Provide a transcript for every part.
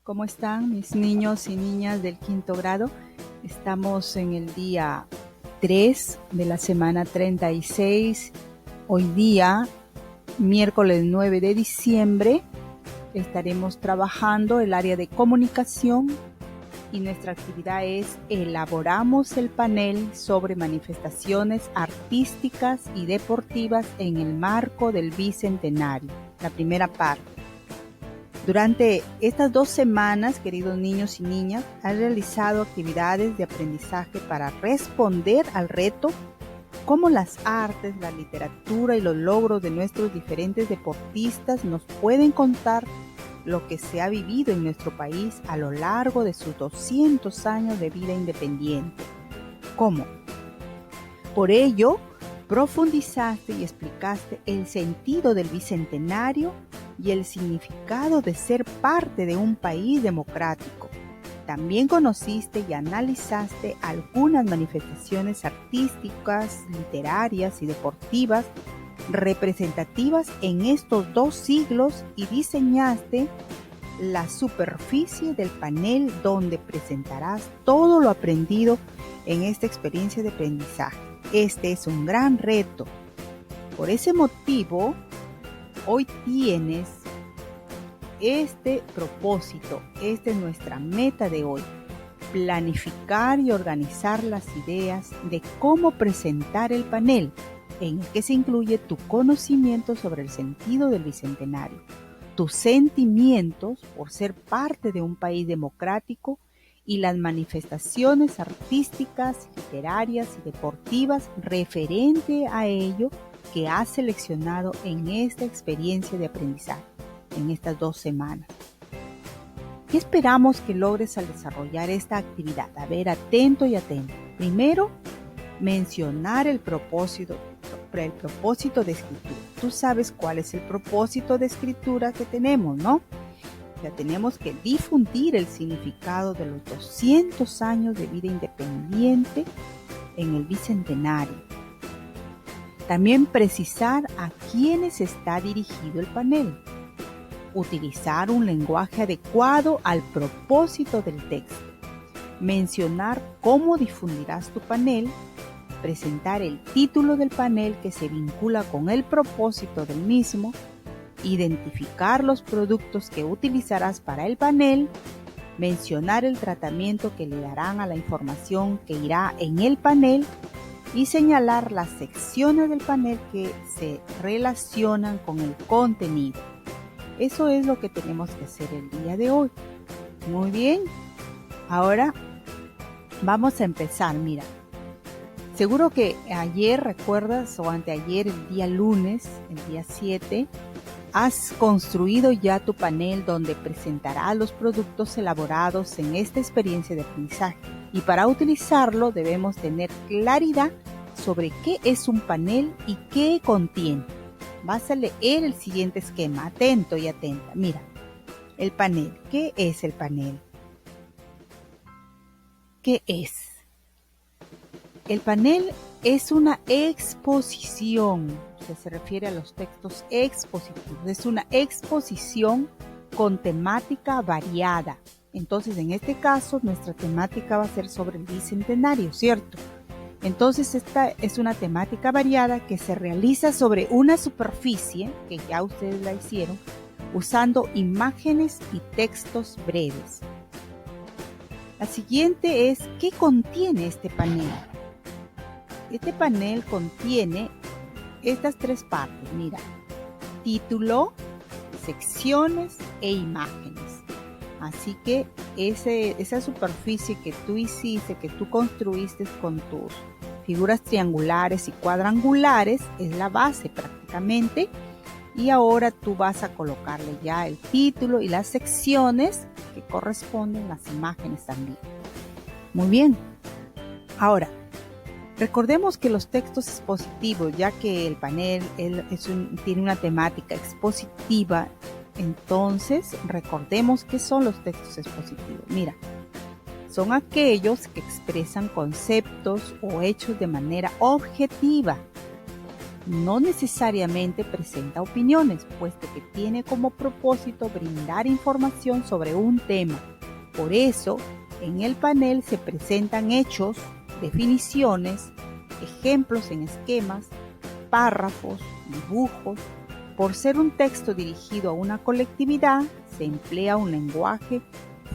¿Cómo están mis niños y niñas del quinto grado? Estamos en el día 3 de la semana 36. Hoy día, miércoles 9 de diciembre, estaremos trabajando el área de comunicación y nuestra actividad es elaboramos el panel sobre manifestaciones artísticas y deportivas en el marco del Bicentenario, la primera parte. Durante estas 2 semanas, queridos niños y niñas, han realizado actividades de aprendizaje para responder al reto cómo las artes, la literatura y los logros de nuestros diferentes deportistas nos pueden contar lo que se ha vivido en nuestro país a lo largo de sus 200 años de vida independiente. ¿Cómo? Por ello, profundizaste y explicaste el sentido del Bicentenario y el significado de ser parte de un país democrático. También conociste y analizaste algunas manifestaciones artísticas, literarias y deportivas representativas en estos 2 siglos y diseñaste la superficie del panel donde presentarás todo lo aprendido en esta experiencia de aprendizaje. Este es un gran reto. Por ese motivo, hoy tienes este propósito, esta es nuestra meta de hoy, planificar y organizar las ideas de cómo presentar el panel, en el que se incluye tu conocimiento sobre el sentido del Bicentenario, tus sentimientos por ser parte de un país democrático y las manifestaciones artísticas, literarias y deportivas referente a ello que has seleccionado en esta experiencia de aprendizaje, en estas 2 semanas. ¿Qué esperamos que logres al desarrollar esta actividad? A ver, atento y atento. Primero, mencionar el propósito de escritura. Tú sabes cuál es el propósito de escritura que tenemos, ¿no? Ya tenemos que difundir el significado de los 200 años de vida independiente en el Bicentenario. También precisar a quiénes está dirigido el panel. Utilizar un lenguaje adecuado al propósito del texto. Mencionar cómo difundirás tu panel. Presentar el título del panel que se vincula con el propósito del mismo. Identificar los productos que utilizarás para el panel. Mencionar el tratamiento que le darán a la información que irá en el panel. Y señalar las secciones del panel que se relacionan con el contenido. Eso es lo que tenemos que hacer el día de hoy. Muy bien. Ahora vamos a empezar. Mira, seguro que ayer, recuerdas, o anteayer, el día lunes, el día 7, has construido ya tu panel donde presentarás los productos elaborados en esta experiencia de aprendizaje. Y para utilizarlo debemos tener claridad sobre qué es un panel y qué contiene. Vas a leer el siguiente esquema, atento y atenta. Mira, el panel. ¿Qué es el panel? ¿Qué es? El panel es una exposición, se refiere a los textos expositivos. Es una exposición con temática variada. Entonces, en este caso, nuestra temática va a ser sobre el Bicentenario, ¿cierto? Entonces, esta es una temática variada que se realiza sobre una superficie, que ya ustedes la hicieron, usando imágenes y textos breves. La siguiente es, ¿qué contiene este panel? Este panel contiene estas 3 partes, mira, título, secciones e imágenes. Así que esa superficie que tú hiciste, que tú construiste con tus figuras triangulares y cuadrangulares, es la base prácticamente. Y ahora tú vas a colocarle ya el título y las secciones que corresponden, las imágenes también. Muy bien. Ahora, recordemos que los textos expositivos, ya que el panel tiene una temática expositiva, entonces recordemos qué son los textos expositivos. Mira, son aquellos que expresan conceptos o hechos de manera objetiva, no necesariamente presenta opiniones, puesto que tiene como propósito brindar información sobre un tema. Por eso, en el panel se presentan hechos, definiciones, ejemplos en esquemas, párrafos, dibujos. Por ser un texto dirigido a una colectividad, se emplea un lenguaje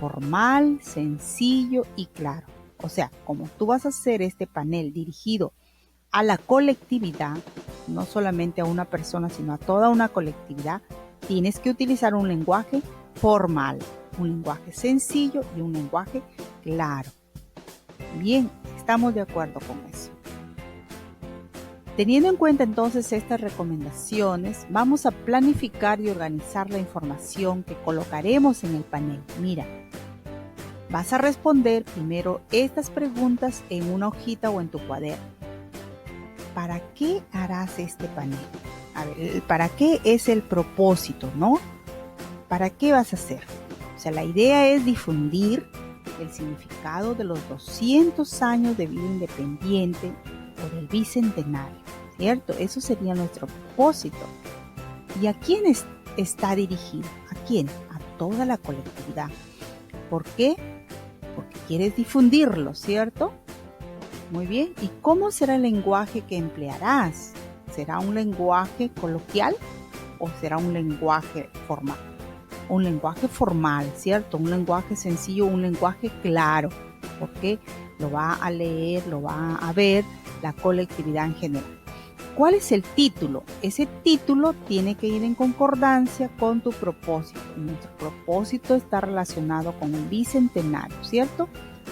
formal, sencillo y claro. O sea, como tú vas a hacer este panel dirigido a la colectividad, no solamente a una persona, sino a toda una colectividad, tienes que utilizar un lenguaje formal, un lenguaje sencillo y un lenguaje claro. Bien, estamos de acuerdo con eso. Teniendo en cuenta entonces estas recomendaciones, vamos a planificar y organizar la información que colocaremos en el panel. Mira, vas a responder primero estas preguntas en una hojita o en tu cuaderno. ¿Para qué harás este panel? A ver, ¿para qué es el propósito, no? ¿Para qué vas a hacer? O sea, la idea es difundir el significado de los 200 años de vida independiente o del bicentenario, ¿cierto? Eso sería nuestro propósito. ¿Y a quién está dirigido? ¿A quién? A toda la colectividad. ¿Por qué? Porque quieres difundirlo, ¿cierto? Muy bien. ¿Y cómo será el lenguaje que emplearás? ¿Será un lenguaje coloquial o será un lenguaje formal? Un lenguaje formal, ¿cierto? Un lenguaje sencillo, un lenguaje claro, porque lo va a leer, lo va a ver la colectividad en general. ¿Cuál es el título? Ese título tiene que ir en concordancia con tu propósito. Nuestro propósito está relacionado con el bicentenario, ¿cierto?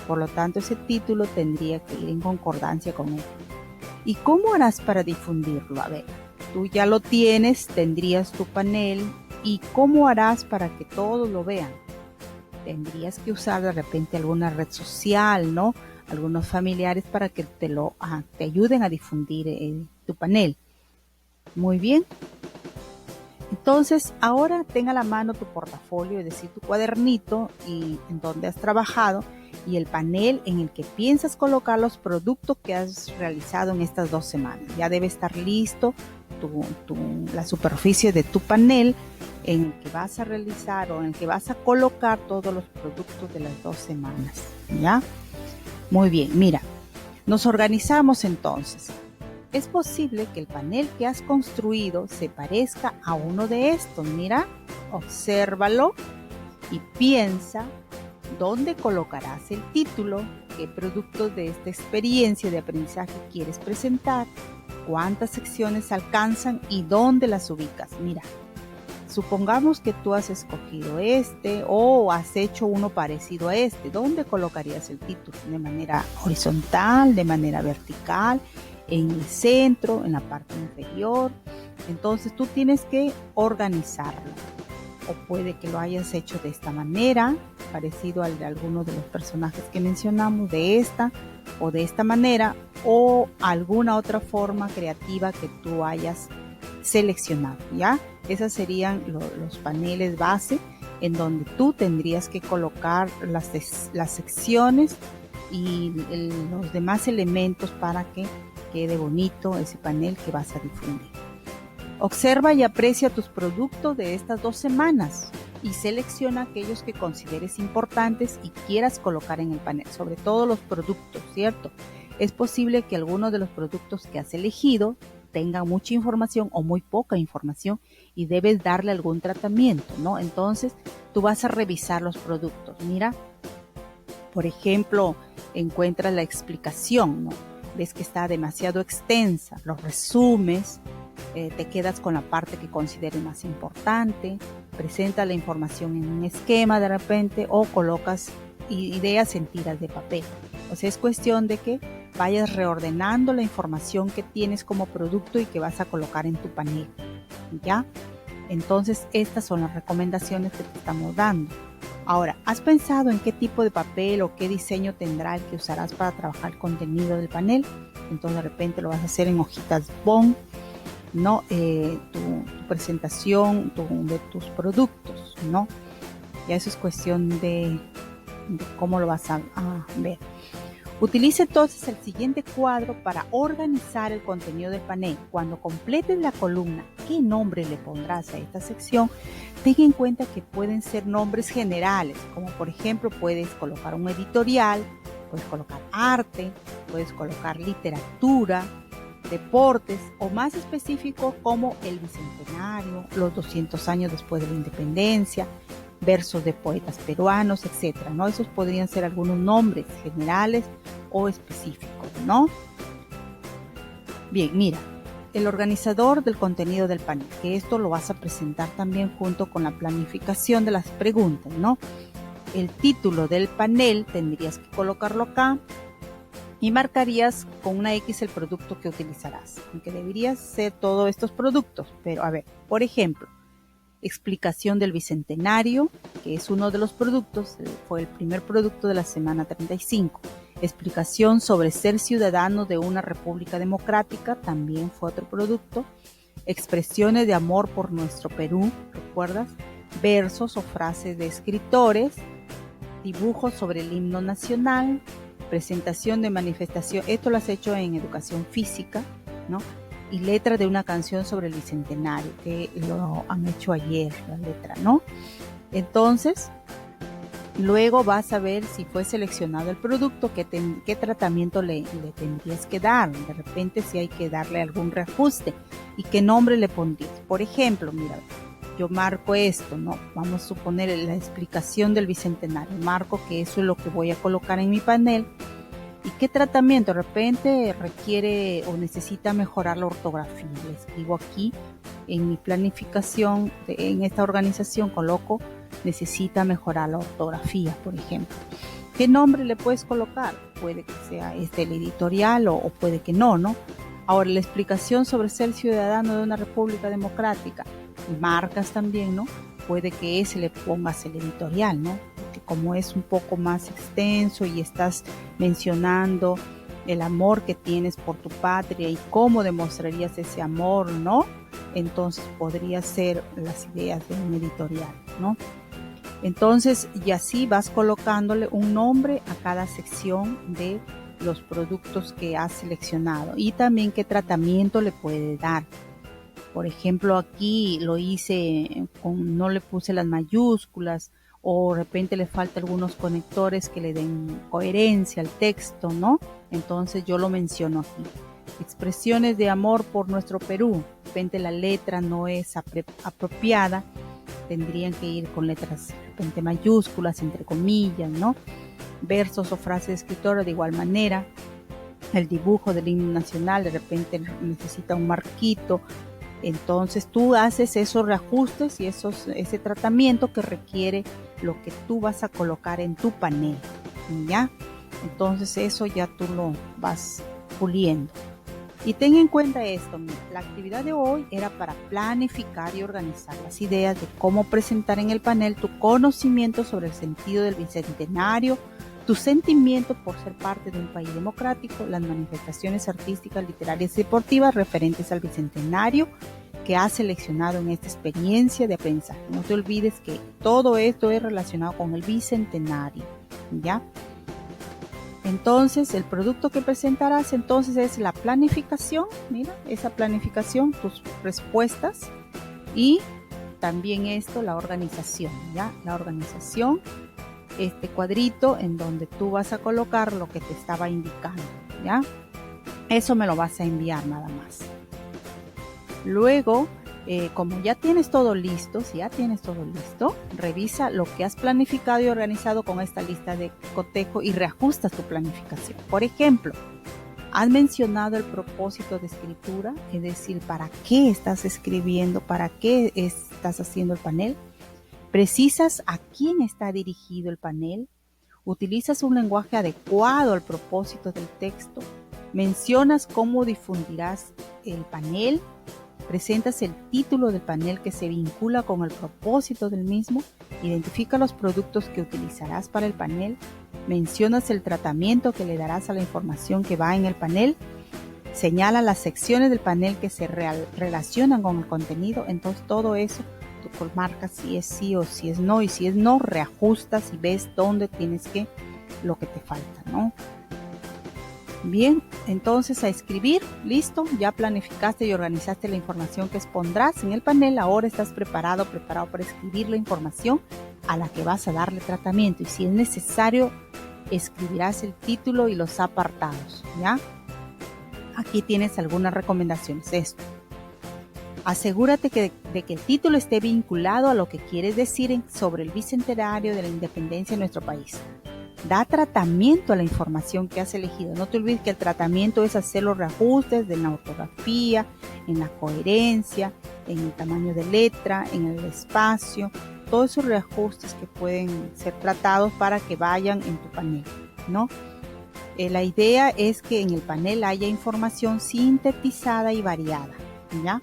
Por lo tanto, ese título tendría que ir en concordancia con él. ¿Y cómo harás para difundirlo? A ver, tú ya lo tienes, tendrías tu panel. ¿Y cómo harás para que todos lo vean? Tendrías que usar de repente alguna red social, ¿no? Algunos familiares para que te ayuden a difundir tu panel. Muy bien. Entonces, ahora ten a la mano tu portafolio, es decir, tu cuadernito y en donde has trabajado y el panel en el que piensas colocar los productos que has realizado en estas 2 semanas. Ya debe estar listo la superficie de tu panel en el que vas a realizar o en el que vas a colocar todos los productos de las 2 semanas. ¿Ya? Muy bien, mira, nos organizamos entonces. Es posible que el panel que has construido se parezca a uno de estos. Mira, obsérvalo y piensa dónde colocarás el título, qué productos de esta experiencia de aprendizaje quieres presentar, cuántas secciones alcanzan y dónde las ubicas. Mira, supongamos que tú has escogido este o has hecho uno parecido a este. ¿Dónde colocarías el título? ¿De manera horizontal, de manera vertical, en el centro, en la parte inferior? Entonces tú tienes que organizarlo. O puede que lo hayas hecho de esta manera, parecido al de alguno de los personajes que mencionamos, de esta o de esta manera, o alguna otra forma creativa que tú hayas seleccionado, ¿ya? Esos serían los paneles base en donde tú tendrías que colocar las secciones y los demás elementos para que quede bonito ese panel que vas a difundir. Observa y aprecia tus productos de estas 2 semanas y selecciona aquellos que consideres importantes y quieras colocar en el panel, sobre todo los productos, ¿cierto? Es posible que algunos de los productos que has elegido tengan mucha información o muy poca información y debes darle algún tratamiento, ¿no? Entonces, tú vas a revisar los productos. Mira, por ejemplo, encuentras la explicación, ¿no? Ves que está demasiado extensa, los resumes, te quedas con la parte que consideres más importante, presenta la información en un esquema de repente o colocas ideas en tiras de papel. O sea, es cuestión de que vayas reordenando la información que tienes como producto y que vas a colocar en tu panel, ¿ya? Entonces, estas son las recomendaciones que te estamos dando. Ahora, ¿has pensado en qué tipo de papel o qué diseño tendrá el que usarás para trabajar el contenido del panel? Entonces, de repente lo vas a hacer en hojitas bond, ¿no? Tu presentación de tus productos, ¿no? Ya eso es cuestión de cómo lo vas a ver. Utilice entonces el siguiente cuadro para organizar el contenido del panel. Cuando completes la columna, ¿qué nombre le pondrás a esta sección? Ten en cuenta que pueden ser nombres generales, como por ejemplo puedes colocar un editorial, puedes colocar arte, puedes colocar literatura, deportes o más específico como el Bicentenario, los 200 años después de la independencia, versos de poetas peruanos, etcétera, ¿no? Esos podrían ser algunos nombres generales o específicos, ¿no? Bien, mira, el organizador del contenido del panel, que esto lo vas a presentar también junto con la planificación de las preguntas, ¿no? El título del panel tendrías que colocarlo acá y marcarías con una X el producto que utilizarás, aunque deberías ser todos estos productos, pero a ver, por ejemplo, explicación del Bicentenario, que es uno de los productos, fue el primer producto de la semana 35. Explicación sobre ser ciudadano de una república democrática, también fue otro producto. Expresiones de amor por nuestro Perú, ¿recuerdas? Versos o frases de escritores, dibujos sobre el himno nacional, presentación de manifestación, esto lo has hecho en educación física, ¿no? Y letra de una canción sobre el Bicentenario, que lo han hecho ayer, la letra, ¿no? Entonces, luego vas a ver si fue seleccionado el producto, qué tratamiento le tendrías que dar. De repente si hay que darle algún reajuste y qué nombre le pondrías. Por ejemplo, mira, yo marco esto, ¿no? Vamos a suponer la explicación del Bicentenario. Marco que eso es lo que voy a colocar en mi panel. ¿Y qué tratamiento? De repente requiere o necesita mejorar la ortografía. Le escribo aquí en mi planificación, en esta organización coloco necesita mejorar la ortografía, por ejemplo. ¿Qué nombre le puedes colocar? Puede que sea el editorial o puede que no, ¿no? Ahora, la explicación sobre ser ciudadano de una república democrática. Marcas también, ¿no? Puede que ese le pongas el editorial, ¿no? Porque como es un poco más extenso y estás mencionando el amor que tienes por tu patria y cómo demostrarías ese amor, ¿no? Entonces podría ser las ideas de un editorial, ¿no? Entonces, y así vas colocándole un nombre a cada sección de los productos que has seleccionado y también qué tratamiento le puede dar. Por ejemplo, aquí lo hice no le puse las mayúsculas o de repente le falta algunos conectores que le den coherencia al texto, ¿no? Entonces yo lo menciono aquí. Expresiones de amor por nuestro Perú. De repente la letra no es apropiada, tendrían que ir con letras de repente mayúsculas, entre comillas, ¿no? Versos o frases de escritora de igual manera. El dibujo del himno nacional de repente necesita un marquito. Entonces tú haces esos reajustes y ese tratamiento que requiere lo que tú vas a colocar en tu panel, ¿ya? Entonces eso ya tú lo vas puliendo. Y ten en cuenta esto, mira, la actividad de hoy era para planificar y organizar las ideas de cómo presentar en el panel tu conocimiento sobre el sentido del Bicentenario, tu sentimiento por ser parte de un país democrático, las manifestaciones artísticas, literarias y deportivas referentes al Bicentenario que has seleccionado en esta experiencia de aprendizaje. No te olvides que todo esto es relacionado con el Bicentenario, ¿ya? Entonces, el producto que presentarás entonces es la planificación, mira, esa planificación, tus respuestas y también esto, la organización, ¿ya? La organización, este cuadrito en donde tú vas a colocar lo que te estaba indicando, ¿ya? Eso me lo vas a enviar nada más. Luego, como ya tienes todo listo, revisa lo que has planificado y organizado con esta lista de cotejo y reajustas tu planificación. Por ejemplo, has mencionado el propósito de escritura, es decir, ¿para qué estás escribiendo? ¿Para qué estás haciendo el panel? ¿Precisas a quién está dirigido el panel? ¿Utilizas un lenguaje adecuado al propósito del texto? ¿Mencionas cómo difundirás el panel? ¿Presentas el título del panel que se vincula con el propósito del mismo? ¿Identifica los productos que utilizarás para el panel? ¿Mencionas el tratamiento que le darás a la información que va en el panel? ¿Señala las secciones del panel que se relacionan con el contenido? Entonces todo eso tú marcas si es sí o si es no, y si es no, reajustas y ves dónde tienes lo que te falta, ¿no? Bien, entonces a escribir, listo, ya planificaste y organizaste la información que expondrás en el panel. Ahora estás preparado para escribir la información a la que vas a darle tratamiento. Y si es necesario, escribirás el título y los apartados, ¿ya? Aquí tienes algunas recomendaciones. Esto. Asegúrate de que el título esté vinculado a lo que quieres decir sobre el bicentenario de la independencia de nuestro país. Da tratamiento a la información que has elegido. No te olvides que el tratamiento es hacer los reajustes de la ortografía, en la coherencia, en el tamaño de letra, en el espacio, todos esos reajustes que pueden ser tratados para que vayan en tu panel, ¿no? La idea es que en el panel haya información sintetizada y variada, ¿ya?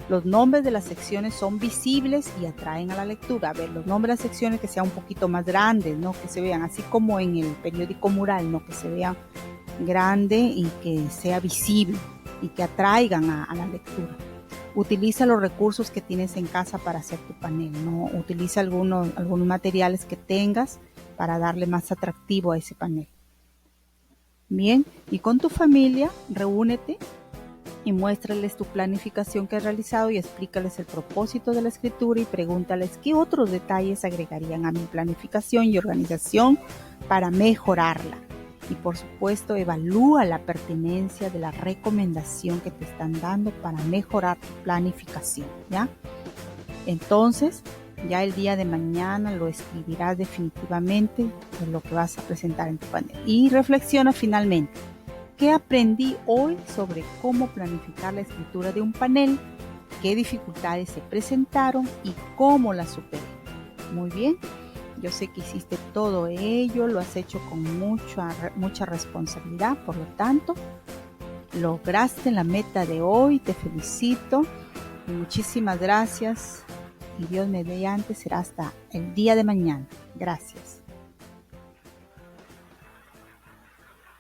Los nombres de las secciones son visibles y atraen a la lectura. A ver, los nombres de las secciones que sean un poquito más grandes, ¿no? Que se vean así como en el periódico mural, ¿no? Que se vean grande y que sea visible y que atraigan a la lectura. Utiliza los recursos que tienes en casa para hacer tu panel, ¿no? Utiliza algunos materiales que tengas para darle más atractivo a ese panel. Bien, y con tu familia, reúnete y muéstrales tu planificación que has realizado y explícales el propósito de la escritura y pregúntales qué otros detalles agregarían a mi planificación y organización para mejorarla. Y por supuesto, evalúa la pertinencia de la recomendación que te están dando para mejorar tu planificación, ¿ya? Entonces, ya el día de mañana lo escribirás definitivamente de lo que vas a presentar en tu panel. Y reflexiona finalmente. ¿Qué aprendí hoy sobre cómo planificar la escritura de un panel? ¿Qué dificultades se presentaron y cómo las superé? Muy bien, yo sé que hiciste todo ello, lo has hecho con mucha responsabilidad, por lo tanto, lograste la meta de hoy, te felicito, muchísimas gracias y Dios mediante será hasta el día de mañana. Gracias.